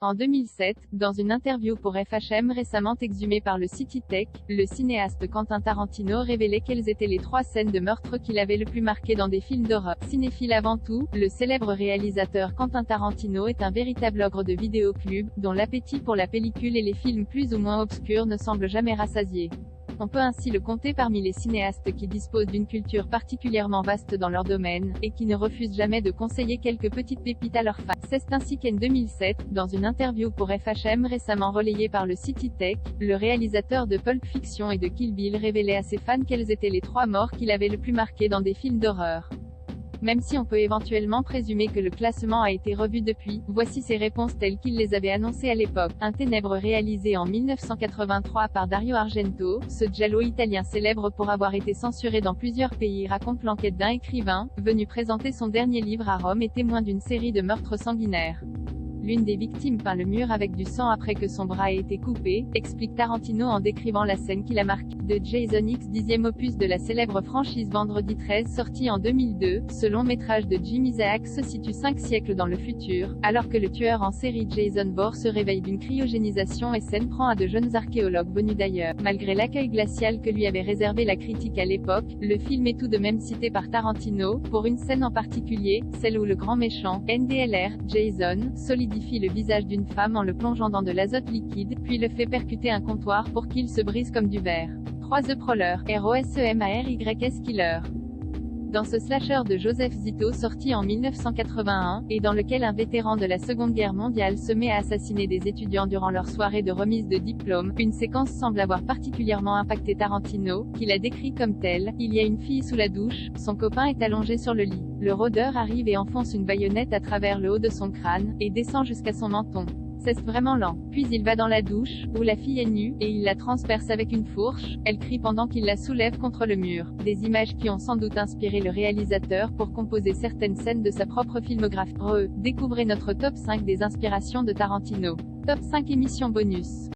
En 2007, dans une interview pour FHM récemment exhumée par le City Tech, le cinéaste Quentin Tarantino révélait quelles étaient les 3 scènes de meurtre qu'il avait le plus marqué dans des films d'horreur. Cinéphile avant tout, le célèbre réalisateur Quentin Tarantino est un véritable ogre de vidéoclub, dont l'appétit pour la pellicule et les films plus ou moins obscurs ne semble jamais rassasié. On peut ainsi le compter parmi les cinéastes qui disposent d'une culture particulièrement vaste dans leur domaine, et qui ne refusent jamais de conseiller quelques petites pépites à leurs fans. C'est ainsi qu'en 2007, dans une interview pour FHM récemment relayée par le City Tech, le réalisateur de Pulp Fiction et de Kill Bill révélait à ses fans quelles étaient les 3 morts qu'il avait le plus marquées dans des films d'horreur. Même si on peut éventuellement présumer que le classement a été revu depuis, voici ses réponses telles qu'il les avait annoncées à l'époque. Un Ténèbres réalisé en 1983 par Dario Argento, ce giallo italien célèbre pour avoir été censuré dans plusieurs pays raconte l'enquête d'un écrivain, venu présenter son dernier livre à Rome et témoin d'une série de meurtres sanguinaires. L'une des victimes peint le mur avec du sang après que son bras ait été coupé, explique Tarantino en décrivant la scène qui l'a marqué. De Jason X, 10e opus de la célèbre franchise Vendredi 13 sorti en 2002, ce long métrage de Jim Isaac se situe 5 siècles dans le futur, alors que le tueur en série Jason Bourne se réveille d'une cryogénisation et s'en prend à de jeunes archéologues venus d'ailleurs. Malgré l'accueil glacial que lui avait réservé la critique à l'époque, le film est tout de même cité par Tarantino, pour une scène en particulier, celle où le grand méchant, NDLR, Jason, solidifie le visage d'une femme en le plongeant dans de l'azote liquide, puis le fait percuter un comptoir pour qu'il se brise comme du verre. 3 The Prowler, ROSEMARYS Killer. Dans ce slasher de Joseph Zito sorti en 1981, et dans lequel un vétéran de la Seconde Guerre mondiale se met à assassiner des étudiants durant leur soirée de remise de diplôme, une séquence semble avoir particulièrement impacté Tarantino, qui la décrit comme telle. Il y a une fille sous la douche, son copain est allongé sur le lit. Le rôdeur arrive et enfonce une baïonnette à travers le haut de son crâne, et descend jusqu'à son menton. C'est vraiment lent. Puis il va dans la douche, où la fille est nue, et il la transperce avec une fourche. Elle crie pendant qu'il la soulève contre le mur. Des images qui ont sans doute inspiré le réalisateur pour composer certaines scènes de sa propre filmographie. Découvrez notre top 5 des inspirations de Tarantino. Top 5 émission bonus.